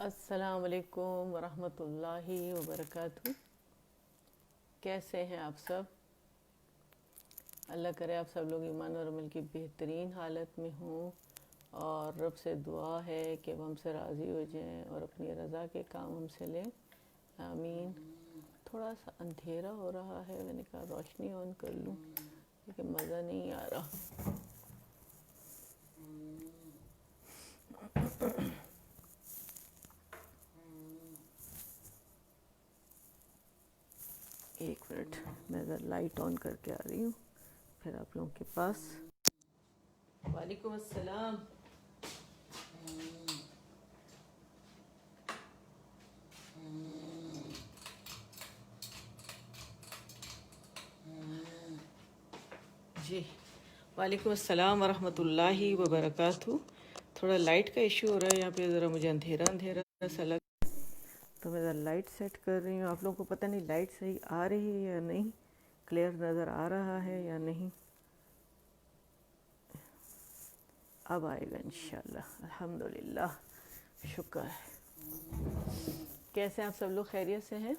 السلام علیکم ورحمۃ اللہ وبرکاتہ۔ کیسے ہیں آپ سب؟ اللہ کرے آپ سب لوگ ایمان اور عمل کی بہترین حالت میں ہوں، اور رب سے دعا ہے کہ وہ ہم سے راضی ہو جائیں اور اپنی رضا کے کام ہم سے لیں، آمین۔ تھوڑا سا اندھیرا ہو رہا ہے، میں نے کہا روشنی آن کر لوں لیکن مزہ نہیں آ رہا۔ ایک منٹ، میں ذرا لائٹ آن کر کے آ رہی ہوں پھر آپ لوگوں کے پاس۔ وعلیکم السلام۔ جی وعلیکم السلام ورحمۃ اللہ وبرکاتہ۔ تھوڑا لائٹ کا ایشو ہو رہا ہے یہاں پہ، ذرا مجھے اندھیرا اندھیرا سا لگ، تو میں ذرا لائٹ سیٹ کر رہی ہوں۔ آپ لوگوں کو پتہ نہیں لائٹ صحیح آ رہی ہے یا نہیں، کلیئر نظر آ رہا ہے یا نہیں؟ اب آئے گا انشاءاللہ، الحمدللہ، شکر ہے۔ کیسے ہیں آپ سب لوگ؟ خیریت سے ہیں؟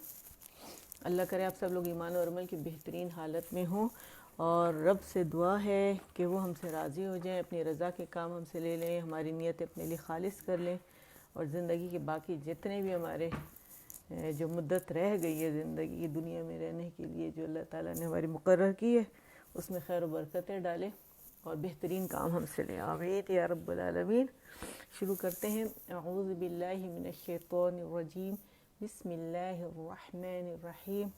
اللہ کرے آپ سب لوگ ایمان اور عمل کی بہترین حالت میں ہوں، اور رب سے دعا ہے کہ وہ ہم سے راضی ہو جائیں، اپنی رضا کے کام ہم سے لے لیں، ہماری نیت اپنے لیے خالص کر لیں، اور زندگی کے باقی جتنے بھی ہمارے جو مدت رہ گئی ہے زندگی کی دنیا میں رہنے کے لیے، جو اللہ تعالیٰ نے ہماری مقرر کی ہے، اس میں خیر و برکتیں ڈالیں اور بہترین کام ہم سے لیں، آمین یا رب العالمین۔ شروع کرتے ہیں۔ اعوذ باللہ من الشیطان الرجیم، بسم اللہ الرحمن الرحیم۔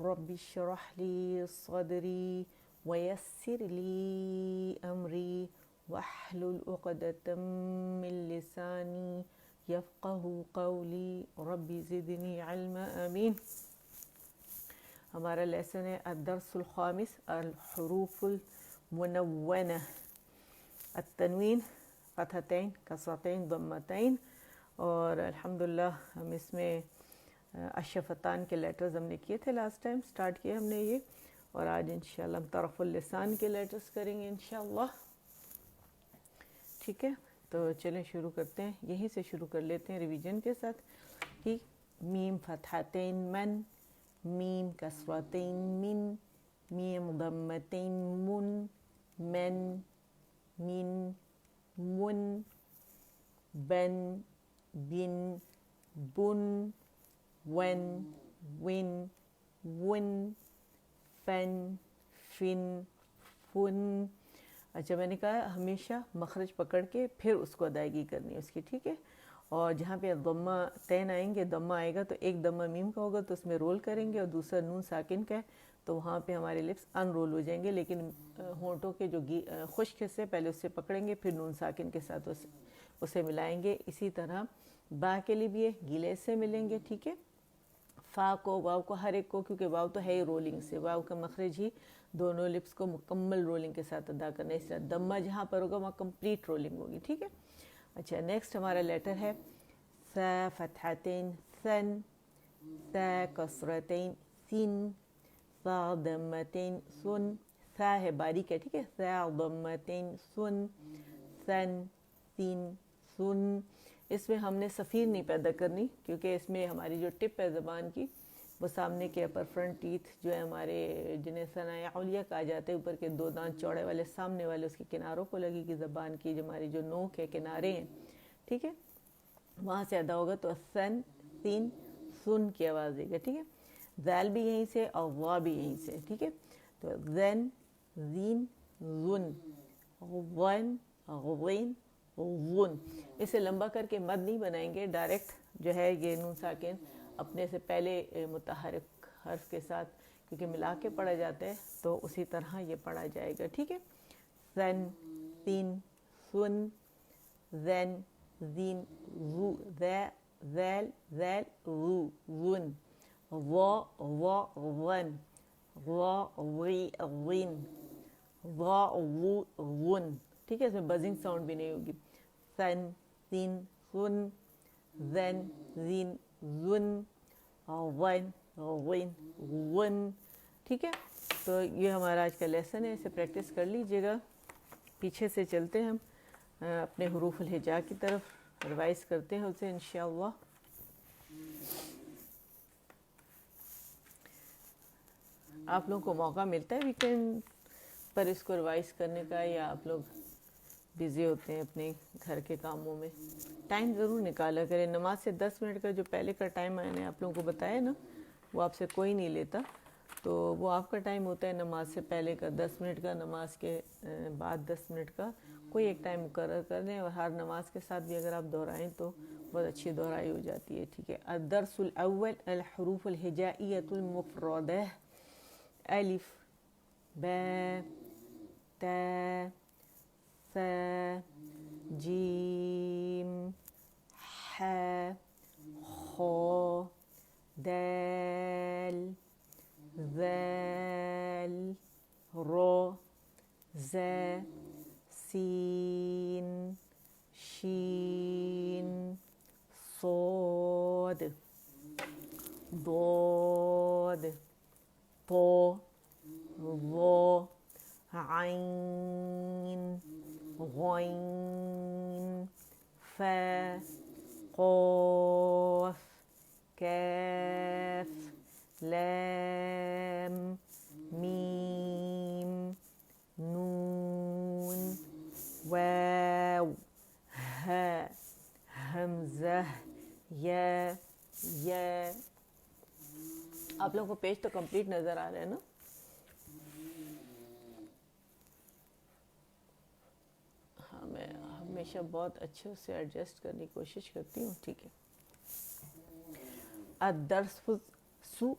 رب اشرح لی صدری ویسر لی امری واحلل عقدۃ من لسانی یفقہ قولی رب زدنی علما، آمین۔ ہمارا لیسن ہے الدرس الخامس، الحروف المنونہ، التنوین، فتحتین، کسرتین، ضمتین، اور الحمدللہ ہم اس میں الشفتان کے لیٹرز ہم نے کیے تھے، لاسٹ ٹائم سٹارٹ کیا ہم نے یہ، اور آج انشاءاللہ ہم طرف اللسان کے لیٹرز کریں گے انشاءاللہ، ٹھیک ہے؟ تو چلیں شروع کرتے ہیں، یہیں سے شروع کر لیتے ہیں ریویژن کے ساتھ، ٹھیک؟ میم فتحتین من، میم کسرتین من، میم ضمتین من، من، من، من، بن، بن، بن، ون، ون، ون، فن، فن، فن۔ اچھا، میں نے کہا ہمیشہ مخرج پکڑ کے پھر اس کو ادائیگی کرنی ہے اس کی، ٹھیک ہے؟ اور جہاں پہ ضمہ تین آئیں گے، ضمہ آئے گا تو ایک ضمہ میم کا ہوگا تو اس میں رول کریں گے، اور دوسرا نون ساکن کا ہے تو وہاں پہ ہمارے لپس ان رول ہو جائیں گے، لیکن ہونٹوں کے جو خشک حصے پہلے اس سے پکڑیں گے، پھر نون ساکن کے ساتھ اسے ملائیں گے۔ اسی طرح با کے لیے بھی گیلے سے ملیں گے، ٹھیک ہے؟ فا کو، واو کو، ہر ایک کو، کیونکہ واو تو ہے ہی رولنگ سے، واو کا مخرج ہی دونوں لپس کو مکمل رولنگ کے ساتھ ادا کرنا ہے، اس طرح ضمہ جہاں پر ہوگا وہاں کمپلیٹ رولنگ ہوگی، ٹھیک ہے؟ اچھا، نیکسٹ ہمارا لیٹر ہے ثا فتحتین ثن، ثا کسرتین سن، ثا ضمتین سن، ثا ہے باریک ہے، ٹھیک ہے؟ ثا ضمتین سن، ثن، سین، سن۔ اس میں ہم نے صفیر نہیں پیدا کرنی، کیونکہ اس میں ہماری جو ٹپ ہے زبان کی، وہ سامنے کے اپر فرنٹ ٹیتھ جو ہے ہمارے، جنہیں ثنایا علیہ کہا جاتا ہے، اوپر کے دو دانت چوڑے والے سامنے والے اس کے کناروں کو لگے گی زبان کی، جو ہماری جو نوک ہے، کنارے ہیں، ٹھیک ہے؟ وہاں سے ادا ہوگا تو سن، سین، سن کی آواز دے گا، ٹھیک ہے؟ ذال بھی یہیں سے اور وا بھی یہیں سے، ٹھیک ہے؟ تو زن، زین، زن، غن، غوین، غن۔ اسے لمبا کر کے مد نہیں بنائیں گے، ڈائریکٹ جو ہے یہ نون ساکن اپنے سے پہلے متحرک حرف کے ساتھ، کیونکہ ملا کے پڑھا جاتا ہے تو اسی طرح یہ پڑھا جائے گا، ٹھیک ہے؟ سن، سین، سن، زن، زین، زو، ذیل، ذیل، غو، غن، وا، وا، غن، غا، غی، غین، غا، غو، غن، ٹھیک ہے؟ اس میں بزنگ ساؤنڈ بھی نہیں ہوگی۔ سن، سین، سن، زن، زین، زن، غن، غین، غن، ٹھیک ہے؟ تو یہ ہمارا آج کا لیسن ہے، اسے پریکٹس کر لیجئے گا۔ پیچھے سے چلتے ہیں ہم اپنے حروف الہجا کی طرف، ریوائز کرتے ہیں اسے انشاءاللہ. آپ لوگوں کو موقع ملتا ہے ویکینڈ پر اس کو ریوائز کرنے کا، یا آپ لوگ بزی ہوتے ہیں اپنے گھر کے کاموں میں؟ ٹائم ضرور نکالا کریں. نماز سے 10 منٹ کا جو پہلے کا ٹائم میں نے آپ لوگوں کو بتایا نا، وہ آپ سے کوئی نہیں لیتا، تو وہ آپ کا ٹائم ہوتا ہے نماز سے پہلے کا 10 منٹ کا، نماز کے بعد 10 منٹ کا. کوئی ایک ٹائم مقرر کر دیں، اور ہر نماز کے ساتھ بھی اگر آپ دہرائیں تو بہت اچھی دہرائی ہو جاتی ہے. ٹھیک ہے. الدرس الاول الحروف الہجائیۃ المفردہ. الف، با، تا، ثا، جیم، ح، خا، دال، ذال، را، زا، سین، شین، صاد، ضاد، طا، ظا، عین، غین، فا، قاف، کاف، لام، میم، نون، واو، ہا، حمزہ، یا. آپ لوگوں کو پیج تو کمپلیٹ نظر آ رہا ہے نا؟ ہاں، میں ہمیشہ بہت اچھے سے ایڈجسٹ کرنے کی کوشش کرتی ہوں. ٹھیک ہے.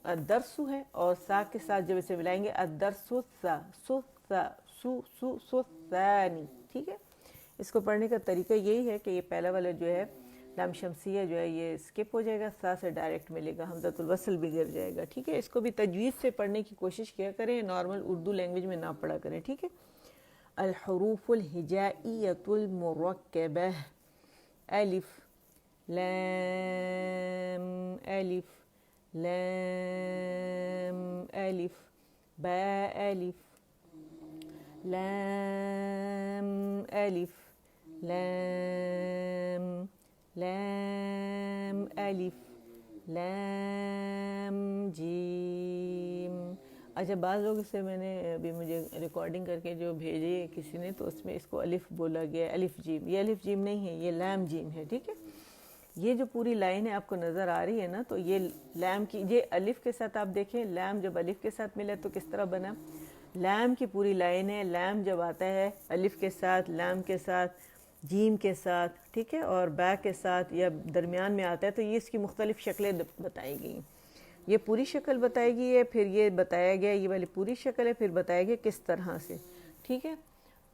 الدرسو ہے، اور سا کے ساتھ جب اسے ملائیں گے الدرسو سا، سو سا، سو ثانی. ٹھیک ہے. اس کو پڑھنے کا طریقہ یہی ہے کہ یہ پہلا والا جو ہے لام شمسیہ جو ہے یہ اسکپ ہو جائے گا، سا سے ڈائریکٹ ملے گا، حمزۃ الوصل بھی گر جائے گا. ٹھیک ہے. اس کو بھی تجوید سے پڑھنے کی کوشش کیا کریں، نارمل اردو لینگویج میں نہ پڑھا کریں. ٹھیک ہے. الحروف الہجائیۃ المرکبہ. الف، لام، الف، لام، الف، با، الف، لام، الف، لام، لام، الف، لام، جیم. اچھا، بعض لوگ سے میں نے ابھی مجھے ریکارڈنگ کر کے جو بھیجی ہے کسی نے، تو اس میں اس کو الف بولا گیا ہے، الف جیم. یہ الف جیم نہیں ہے، یہ لام جیم ہے. ٹھیک ہے. یہ جو پوری لائن ہے آپ کو نظر آ رہی ہے نا، تو یہ لام کی، یہ الف کے ساتھ آپ دیکھیں، لام جب الف کے ساتھ ملا تو کس طرح بنا. لام کی پوری لائن ہے. لام جب آتا ہے الف کے ساتھ، لام کے ساتھ، جیم کے ساتھ، ٹھیک ہے، اور با کے ساتھ یا درمیان میں آتا ہے، تو یہ اس کی مختلف شکلیں بتائی گئی. یہ پوری شکل بتائی گئی ہے، پھر یہ بتایا گیا یہ والی پوری شکل ہے، پھر بتایا گیا کس طرح سے. ٹھیک ہے.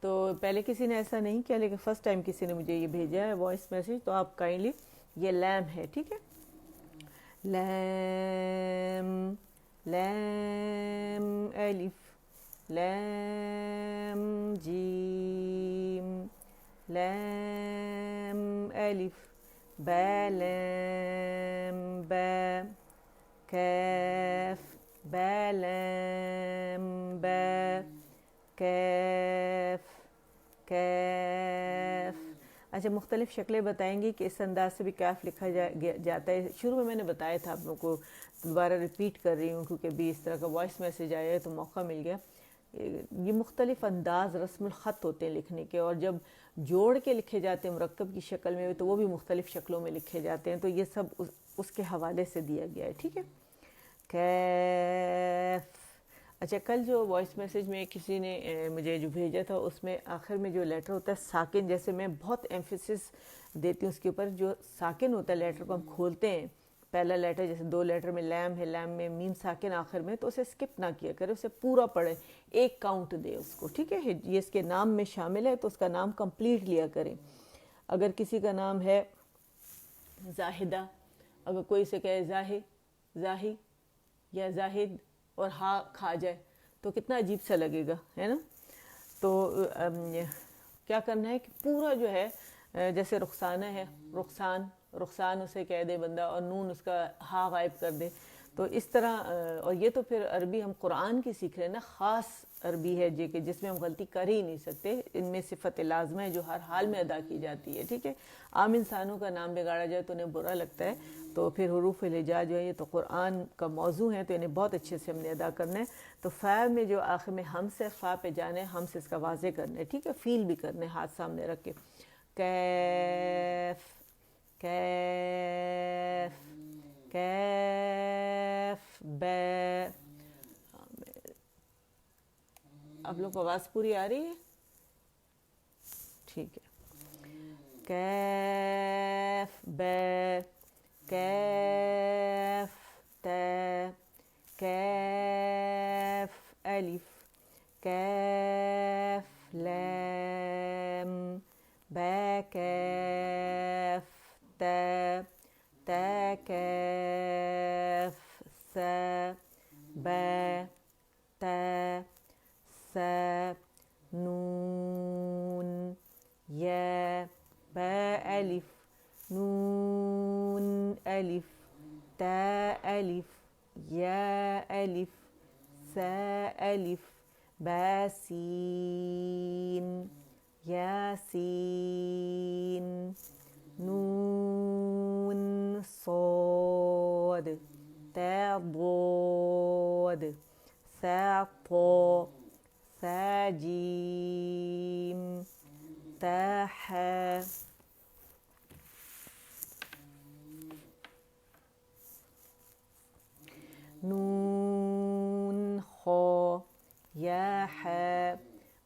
تو پہلے کسی نے ایسا نہیں کیا، لیکن فرسٹ ٹائم کسی نے مجھے یہ بھیجا ہے وائس میسیج، تو آپ کائنڈلی، یہ لام ہے. ٹھیک ہے. لام، لام، الف، لام، جیم، لام، الف، با، لام، با، کاف، با، لام، با، کاف، کاف. اچھا، مختلف شکلیں بتائیں گی کہ اس انداز سے بھی کاف لکھا جاتا ہے. شروع میں نے بتایا تھا، آپ لوگوں کو دوبارہ ریپیٹ کر رہی ہوں کیونکہ بھی اس طرح کا وائس میسیج آیا ہے تو موقع مل گیا. یہ مختلف انداز رسم الخط ہوتے ہیں لکھنے کے، اور جب جوڑ کے لکھے جاتے ہیں مرکب کی شکل میں تو وہ بھی مختلف شکلوں میں لکھے جاتے ہیں. تو یہ سب اس کے حوالے سے دیا گیا ہے. ٹھیک ہے. کیف. اچھا، کل جو وائس میسیج میں کسی نے مجھے جو بھیجا تھا، اس میں آخر میں جو لیٹر ہوتا ہے ساکن، جیسے میں بہت ایمفیسس دیتی ہوں اس کے اوپر، جو ساکن ہوتا ہے لیٹر کو ہم کھولتے ہیں، پہلا لیٹر جیسے 2 لیٹر میں لام ہے، لام میں میم ساکن آخر میں، تو اسے سکپ نہ کیا کرے، اسے پورا پڑھے، ایک کاؤنٹ دے اس کو. ٹھیک ہے. یہ اس کے نام میں شامل ہے تو اس کا نام کمپلیٹ لیا کریں. اگر کسی کا نام ہے زاہدہ، اگر کوئی سے کہے زاہی یا زاہد اور ہا کھا جائے تو کتنا عجیب سا لگے گا، ہے نا. تو کیا کرنا ہے کہ پورا جو ہے، جیسے رخسانہ ہے، رخسان اسے کہہ دے بندہ، اور نون اس کا ہا غائب کر دے، تو اس طرح اور یہ تو پھر عربی ہم قرآن کی سیکھ رہے ہیں نا، خاص عربی ہے کہ جس میں ہم غلطی کر ہی نہیں سکتے، ان میں صفت لازمہ ہے جو ہر حال میں ادا کی جاتی ہے، ٹھیک ہے. عام انسانوں کا نام بگاڑا جائے تو انہیں برا لگتا ہے، تو پھر حروف الہجا جو ہے یہ تو قرآن کا موضوع ہے، تو انہیں بہت اچھے سے ہم نے ادا کرنا ہے. تو فا میں جو آخر میں ہم سے فا پہ جانا ہے، ہم سے اس کا واضح کرنا ہے، ٹھیک ہے، فیل بھی کرنا ہے ہاتھ سامنے رکھ کے. کیف کیف کیف بے. آپ لوگ کو آواز پوری آ رہی ہے؟ ٹھیک ہے. کیف بے کیف تے کیف الف کیف لام با کیف تا تا کیف سا با تا سا نون یا با الف نون الف تا الف یا الف سا الف با سین یا سین نون صاد تا ضاد سا طا سا جیم تا حا. نون خا یا حا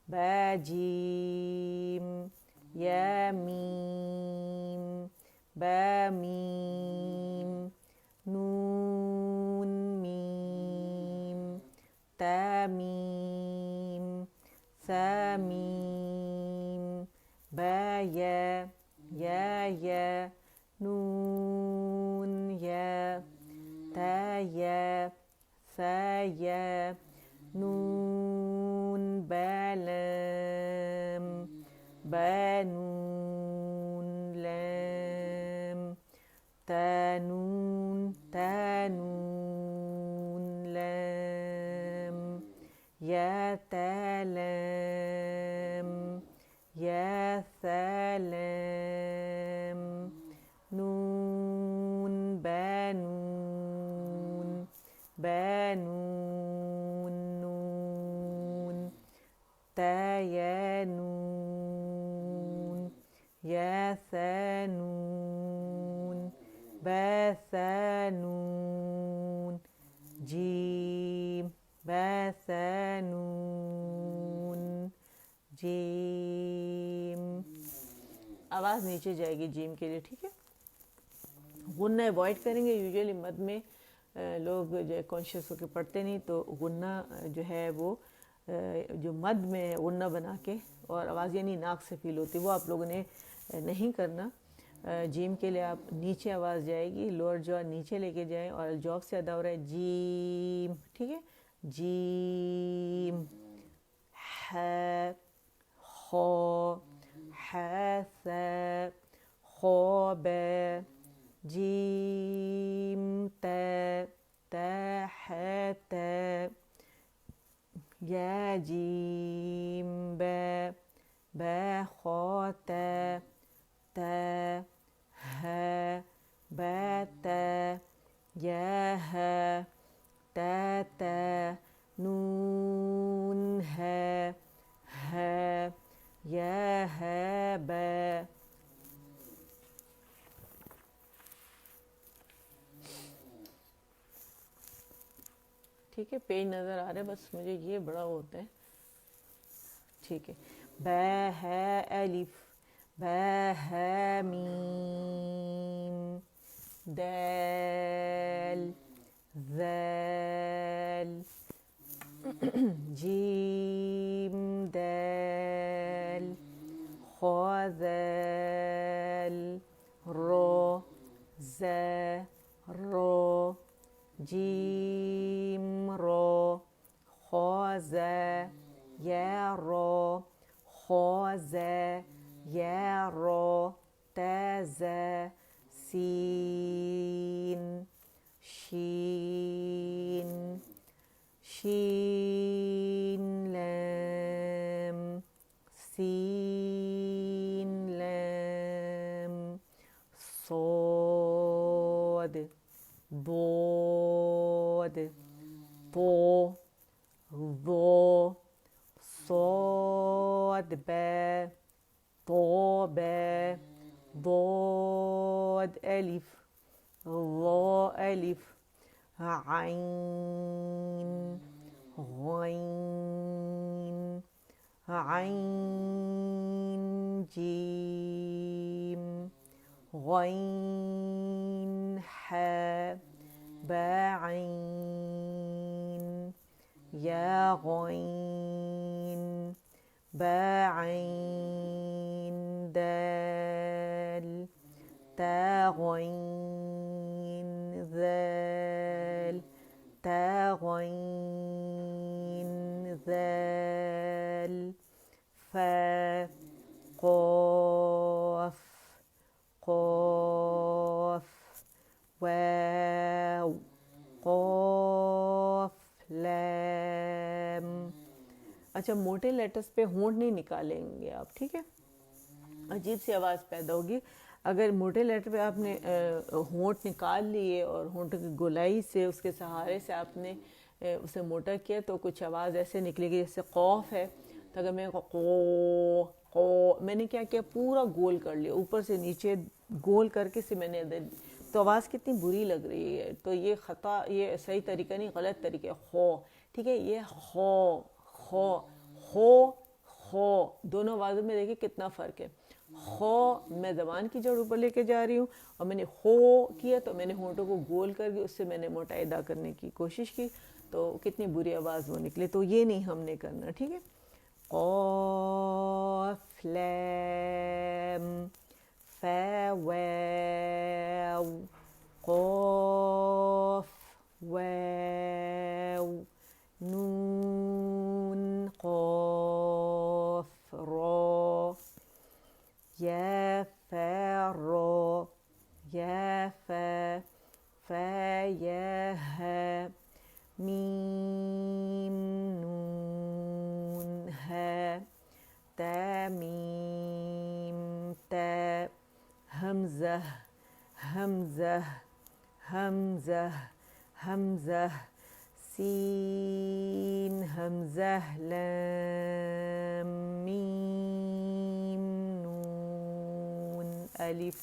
با جیم یا میم با میم نون میم تا میم سا میم با یا یا نون یا تا یا سا یا نون با لام با نون لام تا نون لام یا تا لام یا ثا لام نون با نون با نون نون تا یا نون یا ثا نون با ثا نون جیم با ثا نون جیم. آواز نیچے جائے گی جیم کے لیے، ٹھیک ہے. غنہ اوائڈ کریں گے. یوزلی مد میں لوگ جو ہے کانشیس ہو کے پڑھتے نہیں، تو غنہ جو ہے وہ جو مد میں غنہ بنا کے اور آواز یعنی ناک سے فیل ہوتی، وہ آپ لوگوں نے نہیں کرنا. جیم کے لیے آپ نیچے آواز جائے گی، لوور جو نیچے لے کے جائیں، اور الجوف سے ادا ہو رہا ہے جیم، ٹھیک ہے. جیم ح خا ح ثا خا با جیم تا تا ح تا یا جیم با با خا تا تا ها با تا یا ها تا تا نون ها ها یا ها با. ٹھیک ہے، پیج نظر آ رہا ہے، بس مجھے یہ بڑا ہوتا ہے. ٹھیک ہے. با ہے الف با ہے میم دال ذال جیم دال خا ذال را ذا را جیم را خا ذا یا را خا ذا یا را تا ذا سین شین شین لام سین لام صاد ضاد طو ظو صاد با طو با ضاد ألف ظا ألف عين غين عين جيم غين حاء بعين يا غين بعين دال تا غين ذال تا غين ذال فا قاف قاف واو قاف لام. اچھا موٹے لیٹرز پہ ہونٹ نہیں نکالیں گے آپ, ٹھیک ہے, عجیب سی آواز پیدا ہوگی. اگر موٹے لیٹر پہ آپ نے ہونٹ نکال لیے اور ہونٹ کی گولائی سے اس کے سہارے سے آپ نے اسے موٹا کیا تو کچھ آواز ایسے نکلے گی جیسے قوف ہے. تو اگر میں میں نے کیا کیا, پورا گول کر لیا اوپر سے نیچے گول کر کے سے میں نے تو آواز کتنی بری لگ رہی ہے. تو یہ خطا, یہ صحیح طریقہ نہیں, غلط طریقہ ہے. خو, ٹھیک ہے, یہ خو خو خو خو دونوں آوازوں میں دیکھیں کتنا فرق ہے. خو میں زبان کی جڑ اوپر لے کے جا رہی ہوں اور میں نے خو کیا تو میں نے ہونٹوں کو گول کر کے اس سے میں نے موٹائی ادا کرنے کی کوشش کی تو کتنی بری آواز وہ نکلے. تو یہ نہیں ہم نے کرنا, ٹھیک ہے. قاف لام فا واو قاف واو نون قاف را یا فا را یا فا فا یا ها میم نون ها تا میم تا همزه همزه همزه همزه سین همزه لام میم نون الف.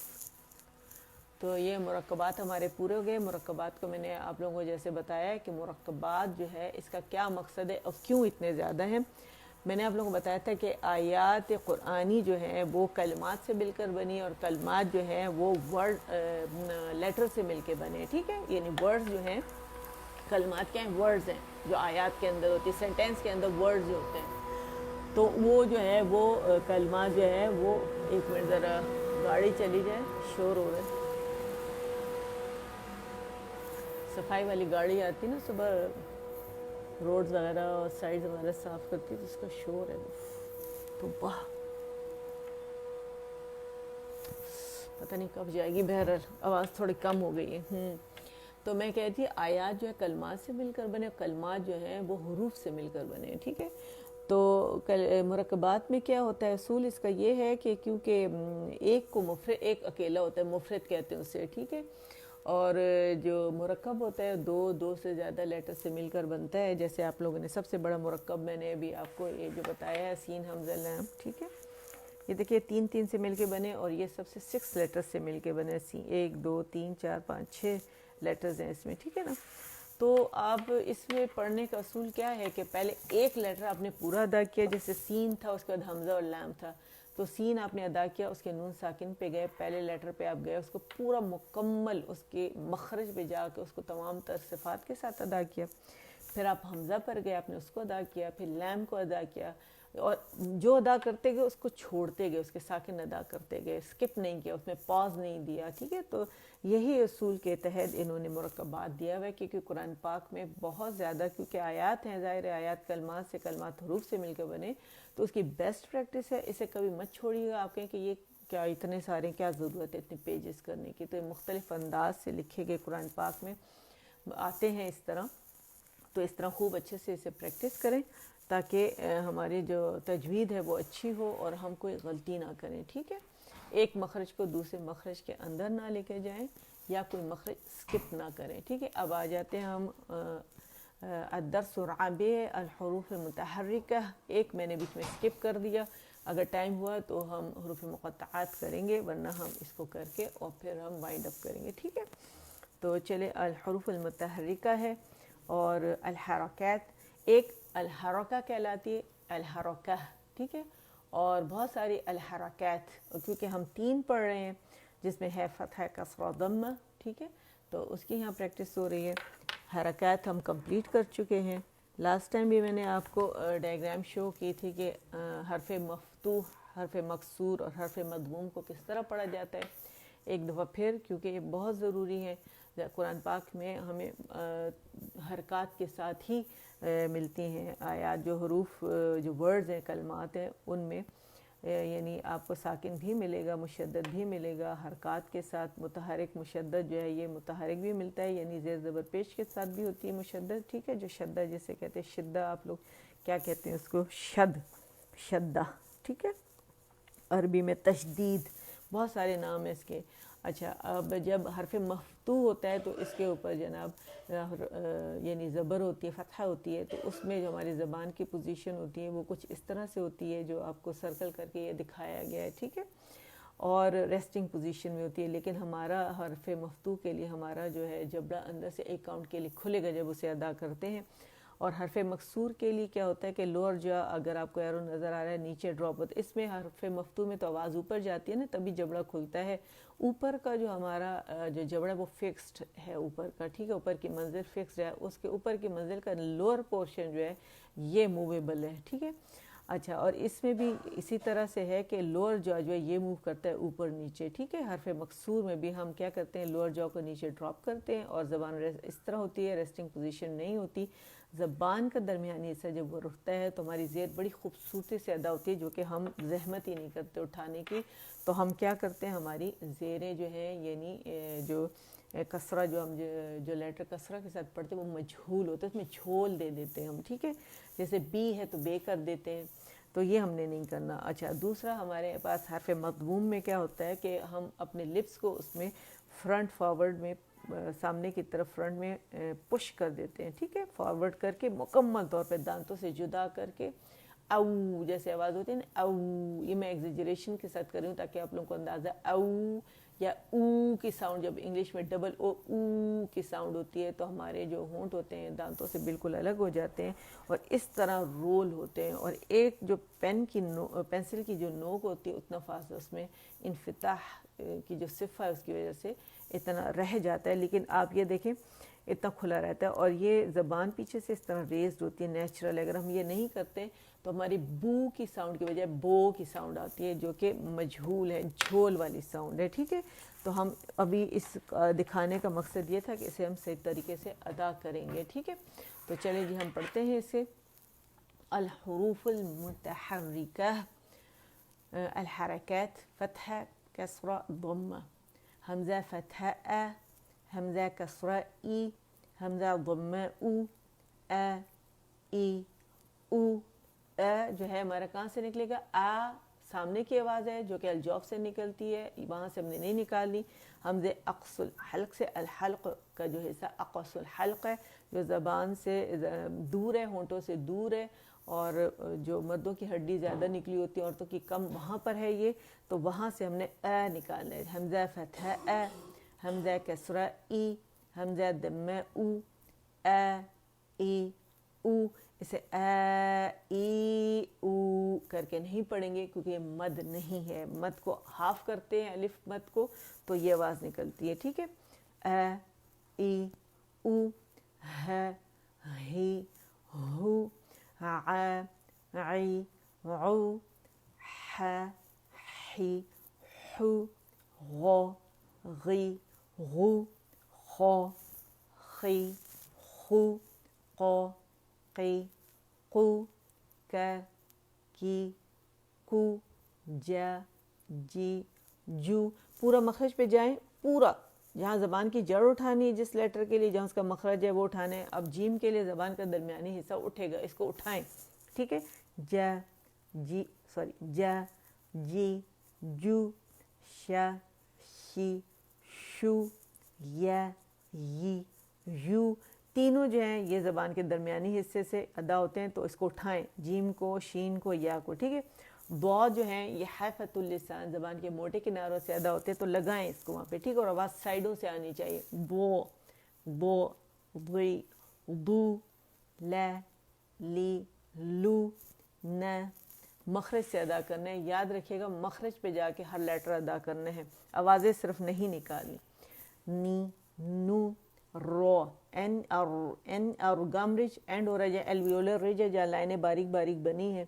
تو یہ مرکبات ہمارے پورے ہو گئے. مرکبات کو میں نے آپ لوگوں کو جیسے بتایا کہ مرکبات جو ہے اس کا کیا مقصد ہے اور کیوں اتنے زیادہ ہیں. میں نے آپ لوگوں کو بتایا تھا کہ آیات قرآنی جو ہیں وہ کلمات سے مل کر بنی اور کلمات جو ہیں وہ ورڈ لیٹر سے مل کے بنے, ٹھیک ہے. یعنی ورڈز جو ہیں, کلمات کیا ہیں, ورڈز ہیں جو آیات کے اندر ہوتی ہے, سینٹینس کے اندر ورڈز جو ہوتے ہیں. تو وہ جو ہے وہ کلمات جو ہے وہ, ایک منٹ ذرا گاڑی چلی جائے, شور ہو رہا ہے. صفائی والی گاڑی آتی نا صبح, روڈز وغیرہ اور سائڈ وغیرہ صاف کرتی تو اس کا شور ہے تو واہ پتہ نہیں کب جائے گی. بہرحال آواز تھوڑی کم ہو گئی ہے. تو میں کہتی آیات جو ہے کلمات سے مل کر بنے, کلمات جو ہیں وہ حروف سے مل کر بنے, ٹھیک ہے. تو مرکبات میں کیا ہوتا ہے, اصول اس کا یہ ہے کہ کیونکہ ایک کو مفرد, ایک اکیلا ہوتا ہے, مفرد کہتے ہیں اسے, ٹھیک ہے. اور جو مرکب ہوتا ہے دو سے زیادہ لیٹر سے مل کر بنتا ہے. جیسے آپ لوگوں نے سب سے بڑا مرکب میں نے ابھی آپ کو یہ جو بتایا ہے سین حمزہ لام, ٹھیک ہے. یہ دیکھیے 3 سے مل کے بنے اور یہ سب سے 6 لیٹر سے مل کے بنے. 1 2 3 4 5 6 لیٹرز ہیں اس میں, ٹھیک ہے نا. تو آپ اس میں پڑھنے کا اصول کیا ہے کہ پہلے ایک لیٹر آپ نے پورا ادا کیا, جیسے سین تھا اس کے بعد حمزہ اور لام تھا, تو سین آپ نے ادا کیا, اس کے نون ساکن پہ گئے, پہلے لیٹر پہ آپ گئے, اس کو پورا مکمل اس کے مخرج پہ جا کے اس کو تمام تر صفات کے ساتھ ادا کیا. پھر آپ حمزہ پر گئے, آپ نے اس کو ادا کیا, پھر لام کو ادا کیا, اور جو ادا کرتے گئے اس کو چھوڑتے گئے, اس کے ساکن ادا کرتے گئے, اسکپ نہیں کیا, اس میں پاز نہیں دیا, ٹھیک ہے. تو یہی اصول کے تحت انہوں نے مرکبات دیا ہوا ہے, کیونکہ قرآن پاک میں بہت زیادہ, کیونکہ آیات ہیں, ظاہر آیات کلمات سے, کلمات حروف سے مل کے بنے, تو اس کی بیسٹ پریکٹس ہے. اسے کبھی مت چھوڑیے گا. آپ کہیں کہ یہ کیا اتنے سارے, کیا ضرورت ہے اتنے پیجز کرنے کی. تو یہ مختلف انداز سے لکھے گئے قرآن پاک میں آتے ہیں اس طرح. تو اس طرح خوب اچھے سے اسے پریکٹس کریں تاکہ ہماری جو تجوید ہے وہ اچھی ہو اور ہم کوئی غلطی نہ کریں. ٹھیک ہے, ایک مخرج کو دوسرے مخرج کے اندر نہ لے کے جائیں یا کوئی مخرج اسکپ نہ کریں. ٹھیک ہے, اب آ جاتے ہیں ہم الدرس الرابع الحروف المتحرکہ. ایک میں نے بیچ میں اسکپ کر دیا, اگر ٹائم ہوا تو ہم حروف مقطعات کریں گے, ورنہ ہم اس کو کر کے اور پھر ہم وائنڈ اپ کریں گے. ٹھیک ہے, تو چلے الحروف المتحرکہ ہے اور الحرکات. ایک الحرکہ کہلاتی ہے, الحرکہ. ٹھیک ہے, اور بہت ساری الحرکات, کیونکہ ہم 3 پڑھ رہے ہیں جس میں ہے فتحہ کسرہ ضمہ. ٹھیک ہے, تو اس کی یہاں پریکٹس ہو رہی ہے. حرکات ہم کمپلیٹ کر چکے ہیں. لاسٹ ٹائم بھی میں نے آپ کو ڈائیگرام شو کی تھی کہ حرف مفتوح, حرف مکسور اور حرف مضموم کو کس طرح پڑھا جاتا ہے. ایک دفعہ پھر, کیونکہ یہ بہت ضروری ہے, قرآن پاک میں ہمیں حرکات کے ساتھ ہی ملتی ہیں آیات. جو حروف جو ورڈز ہیں, کلمات ہیں, ان میں یعنی آپ کو ساکن بھی ملے گا, مشدد بھی ملے گا. حرکات کے ساتھ متحرک مشدد جو ہے یہ متحرک بھی ملتا ہے, یعنی زیر زبر پیش کے ساتھ بھی ہوتی ہے مشدد. ٹھیک ہے, جو شدہ جسے کہتے ہیں, شدہ آپ لوگ کیا کہتے ہیں اس کو, شد, شدہ. ٹھیک ہے, عربی میں تشدید, بہت سارے نام ہیں اس کے. اچھا, اب جب حرف مفتوح ہوتا ہے تو اس کے اوپر جناب یعنی زبر ہوتی ہے, فتحہ ہوتی ہے, تو اس میں جو ہماری زبان کی پوزیشن ہوتی ہے وہ کچھ اس طرح سے ہوتی ہے جو آپ کو سرکل کر کے یہ دکھایا گیا ہے. ٹھیک ہے, اور ریسٹنگ پوزیشن میں ہوتی ہے. لیکن ہمارا حرف مفتوح کے لیے ہمارا جو ہے جبڑا اندر سے ایک کاؤنٹ کے لیے کھلے گا جب اسے ادا کرتے ہیں. اور حرف مکسور کے لیے کیا ہوتا ہے کہ لوور جا, اگر آپ کو ایرو نظر آ رہا ہے, نیچے ڈراپ ہوتا ہے. اس میں حرف مفتوح میں تو آواز اوپر جاتی ہے نا, تبھی جبڑا کھلتا ہے. اوپر کا جو ہمارا جو جبڑا وہ فکسڈ ہے اوپر کا. ٹھیک ہے, اوپر کی منزل فکسڈ ہے, اس کے اوپر کی منزل کا لوور پورشن جو ہے یہ موویبل ہے. ٹھیک ہے, اچھا, اور اس میں بھی اسی طرح سے ہے کہ لوور جا جو ہے یہ موو کرتا ہے اوپر نیچے. ٹھیک ہے, حرف مکسور میں بھی ہم کیا کرتے ہیں, لوور جا کو نیچے ڈراپ کرتے ہیں اور زبان اس طرح ہوتی ہے, ریسٹنگ پوزیشن نہیں ہوتی. زبان کا درمیانی حصہ جب وہ رکتا ہے تو ہماری زیر بڑی خوبصورتی سے ادا ہوتی ہے, جو کہ ہم زحمت ہی نہیں کرتے اٹھانے کی. تو ہم کیا کرتے ہیں, ہماری زیریں جو ہیں یعنی جو کسرہ جو ہم جو لیٹر کسرہ کے ساتھ پڑھتے ہیں وہ مجھول ہوتا ہے, اس میں جھول دے دیتے ہیں ہم. ٹھیک ہے, جیسے بی ہے تو بے کر دیتے ہیں, تو یہ ہم نے نہیں کرنا. اچھا, دوسرا ہمارے پاس حرف مضموم میں کیا ہوتا ہے کہ ہم اپنے لپس کو اس میں فرنٹ فارورڈ میں, سامنے کی طرف فرنٹ میں پش کر دیتے ہیں. ٹھیک ہے, فارورڈ کر کے مکمل طور پہ دانتوں سے جدا کر کے او جیسے آواز ہوتی ہے نا, او, یہ میں ایگزیجریشن کے ساتھ کر رہی ہوں تاکہ آپ لوگوں کو اندازہ, او یا او کی ساؤنڈ جب انگلش میں ڈبل او او کی ساؤنڈ ہوتی ہے تو ہمارے جو ہونٹ ہوتے ہیں دانتوں سے بالکل الگ ہو جاتے ہیں اور اس طرح رول ہوتے ہیں. اور ایک جو پینسل کی جو نوک ہوتی ہے اتنا فاصلہ اس میں انفتاح کی جو صفہ ہے اس کی وجہ سے اتنا رہ جاتا ہے. لیکن آپ یہ دیکھیں اتنا کھلا رہتا ہے, اور یہ زبان پیچھے سے اس طرح ریزڈ ہوتی ہے نیچرل. اگر ہم یہ نہیں کرتے تو ہماری بو کی ساؤنڈ کی بجائے بو کی ساؤنڈ آتی ہے, جو کہ مجھول ہے, جھول والی ساؤنڈ ہے. ٹھیک ہے, تو ہم ابھی اس دکھانے کا مقصد یہ تھا کہ اسے ہم صحیح طریقے سے ادا کریں گے. ٹھیک ہے, تو چلیں جی ہم پڑھتے ہیں اسے. الحروف المتحرکہ, الحرکات فتحہ کسرہ ضمہ, حمزہ فتحہ ا, حمزہ کسرہ ای, حمزہ ضمہ او, ا ای او. جو ہے ہمارا کہاں سے نکلے گا, سامنے کی آواز ہے جو کہ الجوف سے نکلتی ہے, وہاں سے ہم نے نہیں نکالنی. حمزہ اقص الحلق سے, الحلق کا جو حصہ اقص الحلق ہے جو زبان سے دور ہے, ہونٹوں سے دور ہے, اور جو مردوں کی ہڈی زیادہ نکلی ہوتی ہے عورتوں کی کم, وہاں پر ہے یہ, تو وہاں سے ہم نے نکالنا ہے. حمزہ فتحہ ا, حمزہ کسرہ ای, حمزہ ضمہ او, ای او. اسے ای او کر کے نہیں پڑھیں گے کیونکہ یہ مد نہیں ہے. مد کو ہاف کرتے ہیں الف مد کو تو یہ آواز نکلتی ہے. ٹھیک ہے, ای او, ہ ہی ہو, ع عی عو, ح حی حو, غ غی غو, خ خی خو, ق قی قو, ک کی کو, جا جی جو. پورا مخرج پہ جائیں, پورا جہاں زبان کی جڑ اٹھانی ہے جس لیٹر کے لیے، جہاں اس کا مخرج ہے وہ اٹھانا ہے. اب جیم کے لیے زبان کا درمیانی حصہ اٹھے گا، اس کو اٹھائیں. ٹھیک ہے، جا جی جا جی جو شا شی شو یا یی یو، تینوں جو ہیں یہ زبان کے درمیانی حصے سے ادا ہوتے ہیں، تو اس کو اٹھائیں، جیم کو، شین کو، یا کو. ٹھیک ہے، ضاد جو ہیں یہ حافۃ اللسان زبان کے موٹے کناروں سے ادا ہوتے ہیں، تو لگائیں اس کو وہاں پہ. ٹھیک ہے، اور آواز سائڈوں سے آنی چاہیے. بو بو ضی ضو لا لی لو نا، مخرج سے ادا کرنا ہے. یاد رکھیے گا مخرج پہ جا کے ہر لیٹر ادا کرنے ہیں، آوازیں صرف نہیں نکالنی. نی نو رو این اور گم رج اینڈ ہو رہا ہے، الویولر رج ہے جہاں لائنیں باریک باریک بنی ہیں.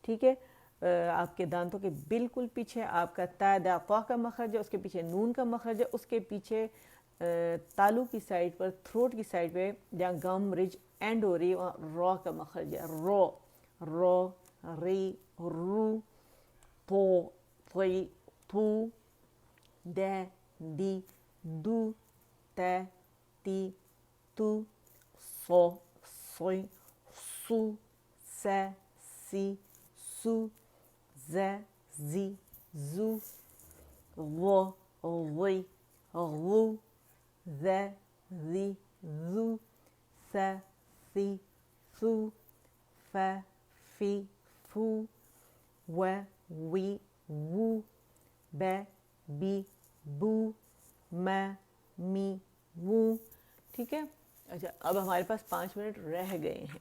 ٹھیک ہے، آپ کے دانتوں کے بالکل پیچھے آپ کا تا دا طا کا مخرج ہے، اس کے پیچھے نون کا مخرج ہے، اس کے پیچھے تالو کی سائڈ پر، تھروٹ کی سائڈ پہ جہاں گم رج اینڈ ہو رہی ہے وہاں رو کا مخرج ہے. رو رو ری رو تو تی تو دا دی دو تا تی تو سو سی سو سا سی سو زا زی زو غو غوی غو ذا ذی ذو ثا ثی ثو فا فی فو و وی وو با بی بو ما می وو. ٹھیک ہے، اچھا اب ہمارے پاس 5 منٹ رہ گئے ہیں،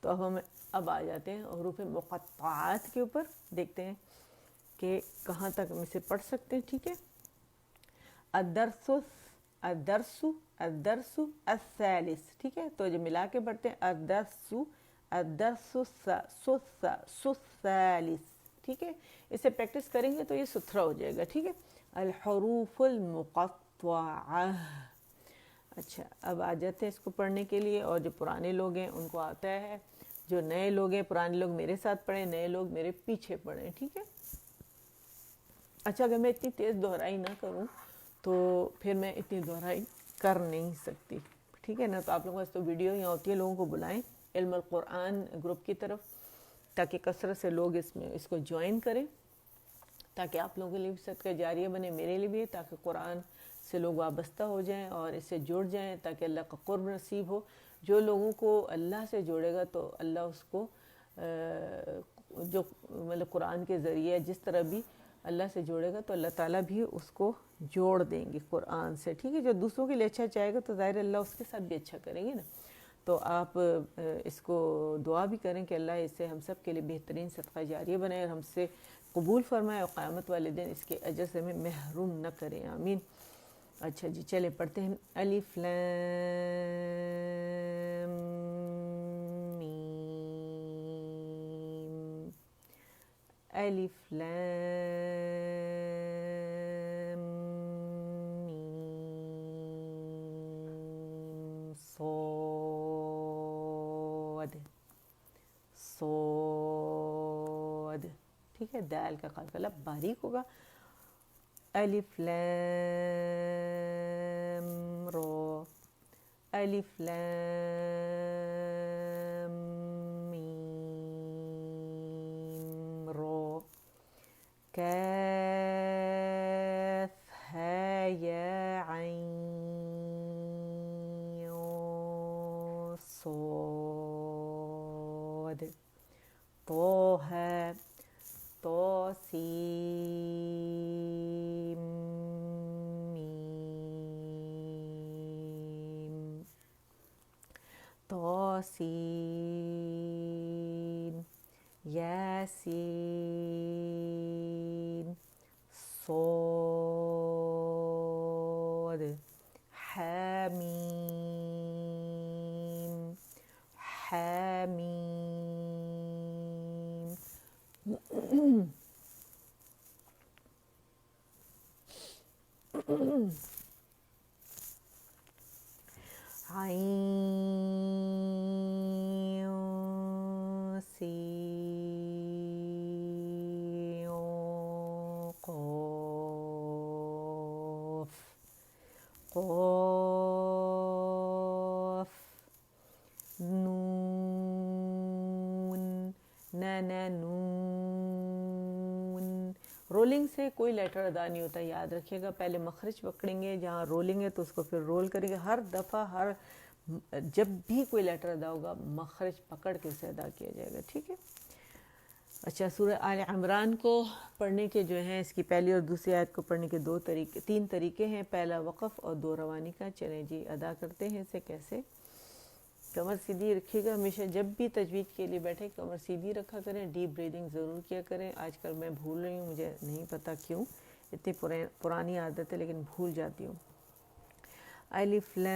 تو اب ہم آ جاتے ہیں حروف مقطعات کے اوپر، دیکھتے ہیں کہ کہاں تک ہم اسے پڑھ سکتے ہیں. ٹھیک ہے، الدرس الدرس الدرس الثالث. ٹھیک ہے، تو جو ملا کے پڑھتے ہیں الدرس الدرس الثالث. ٹھیک ہے، اسے پریکٹس کریں گے تو یہ ستھرا ہو جائے گا. ٹھیک ہے، الحروف المقطعہ. اچھا اب آ جاتے ہیں اس کو پڑھنے کے لیے، اور جو پرانے لوگ ہیں ان کو آتا ہے، جو نئے لوگ ہیں پرانے لوگ میرے ساتھ پڑھیں، نئے لوگ میرے پیچھے پڑھیں. ٹھیک ہے، اچھا اگر میں اتنی تیز دہرائی نہ کروں تو پھر میں اتنی دہرائی کر نہیں سکتی. ٹھیک ہے نا، تو آپ لوگوں کے پاس تو ویڈیو یہاں ہوتی ہے، لوگوں کو بلائیں علم القرآن گروپ کی طرف، تاکہ کثرت سے لوگ اس کو جوائن کریں، تاکہ آپ لوگوں کے لیے بھی صدقہ جاریہ بنے، میرے لیے بھی، تاکہ قرآن سے لوگ وابستہ ہو جائیں اور اس سے جڑ جائیں، تاکہ اللہ کا قرب نصیب ہو. جو لوگوں کو اللہ سے جوڑے گا تو اللہ اس کو جو مطلب قرآن کے ذریعے جس طرح بھی اللہ سے جوڑے گا تو اللہ تعالیٰ بھی اس کو جوڑ دیں گے قرآن سے. ٹھیک ہے، جو دوسروں کے لیے اچھا چاہے گا تو ظاہر اللہ اس کے ساتھ بھی اچھا کریں گے نا. تو آپ اس کو دعا بھی کریں کہ اللہ اسے ہم سب کے لیے بہترین صدقہ جاریہ بنائے اور ہم سے قبول فرمائے، اور قیامت والے دن اس کے اجر سے ہمیں محروم نہ کریں، آمین. اچھا جی چلیں پڑھتے ہیں. الف لام میم الف لام میم صاد صاد. ٹھیک ہے، دال کا قلقلہ باریک ہوگا. الف لام را الف لام میم را کاف ها یا عین صاد طه طاسیم میم طاسین یاسین صاد حامیم حامیم. عین سین قاف قاف نون نا نون. رولنگ سے کوئی لیٹر ادا نہیں ہوتا, یاد رکھیے گا. پہلے مخرج پکڑیں گے, جہاں رولنگ ہے تو اس کو پھر رول کریں گے. ہر دفعہ جب بھی کوئی لیٹر ادا ہوگا مخرج پکڑ کے اسے ادا کیا جائے گا, ٹھیک ہے. اچھا, سورہ آل عمران کو پڑھنے کے جو ہیں, اس کی پہلی اور دوسری آیت کو پڑھنے کے تین طریقے ہیں. پہلا وقف اور 2 روانی کا. چلیں جی ادا کرتے ہیں اسے کیسے. کمر سیدھی رکھیے گا ہمیشہ, جب بھی تجوید کے لیے بیٹھے کمر سیدھی رکھا کریں. ڈیپ بریدنگ ضرور کیا کریں. آج کل میں بھول رہی ہوں, مجھے نہیں پتہ کیوں, اتنی پرانی عادت ہے لیکن بھول جاتی ہوں. الف لام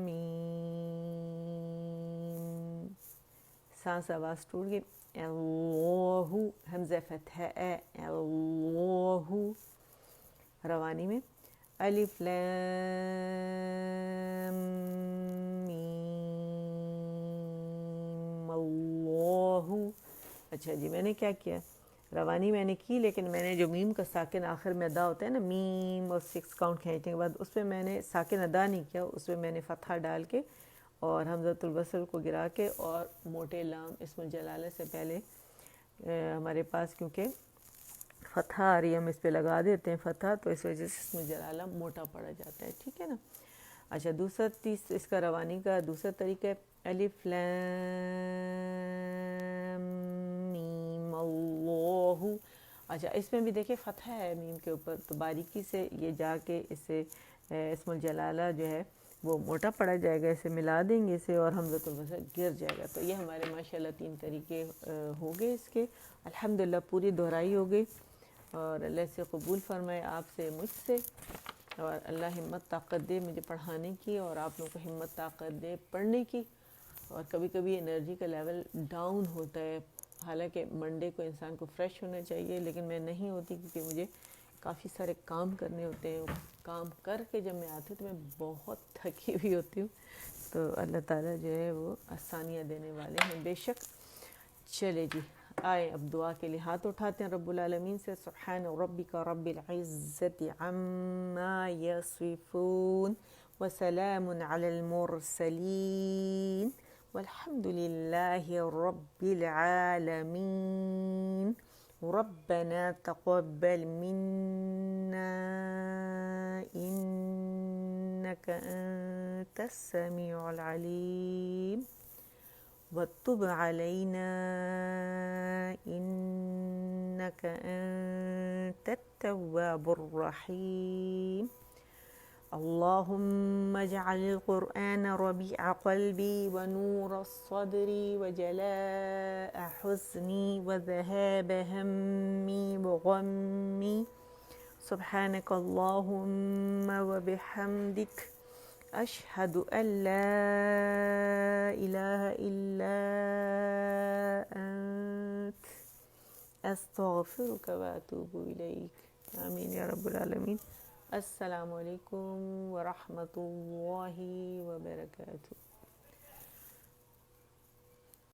میم, سانس آواز ٹوٹ گئی. اللہ, حمزہ فتح اے, اللہ روانی میں. الف لام میم اللہ. اچھا جی, میں نے کیا کیا, روانی میں نے کی, لیکن میں نے جو میم کا ساکن آخر میں ادا ہوتا ہے نا, میم اور 6 کاؤنٹ کھینچنے کے بعد, اس پہ میں نے ساکن ادا نہیں کیا. اس پہ میں نے فتحہ ڈال کے اور حمزۃ الوصل کو گرا کے اور موٹے لام اسم الجلالہ سے پہلے ہمارے پاس کیونکہ فتحہ آ رہی ہے, ہم اس پہ لگا دیتے ہیں فتحہ, تو اس وجہ سے اسم الجلالہ موٹا پڑا جاتا ہے, ٹھیک ہے نا. اچھا, اس کا روانی کا دوسرا طریقہ ہے الف لام میم اللہ. اچھا, اس میں بھی دیکھیں فتحہ ہے میم کے اوپر, تو باریکی سے یہ جا کے اس سے اسم الجلالہ جو ہے وہ موٹا پڑا جائے گا. اسے ملا دیں گے اسے اور حمزۃ الوصل گر جائے گا. تو یہ ہمارے ماشاءاللہ 3 طریقے ہو گئے اس کے, الحمدللہ پوری دہرائی ہو گئی. اور اللہ سے قبول فرمائے, آپ سے, مجھ سے, اور اللہ ہمت طاقت دے مجھے پڑھانے کی, اور آپ لوگوں کو ہمت طاقت دے پڑھنے کی. اور کبھی کبھی انرجی کا لیول ڈاؤن ہوتا ہے, حالانکہ منڈے کو انسان کو فریش ہونا چاہیے, لیکن میں نہیں ہوتی کیونکہ مجھے کافی سارے کام کرنے ہوتے ہیں. کام کر کے جب میں آتی ہوں تو میں بہت تھکی ہوئی ہوتی ہوں. تو اللہ تعالیٰ جو ہے وہ آسانیاں دینے والے ہیں بے شک. چلے جی, آئے اب دعا کے لیے ہاتھ اٹھاتے ہیں رب العالمین سے. سبحان ربک رب العزت عما یصفون وسلام علی المرسلین والحمد للہ رب العالمین. ربنا تقبل منا إنك أنت السميع العليم وتب علينا إنك أنت التواب الرحيم. اللهم اجعل القرآن ربيع قلبي ونور صدري وجلاء حزني وذهاب همي وغمي. سبحانك اللهم وبحمدك أشهد أن لا إله إلا أنت أستغفرك وأتوب إليك. آمين يا رب العالمين. السلام علیکم ورحمۃ اللہ وبرکاتہ.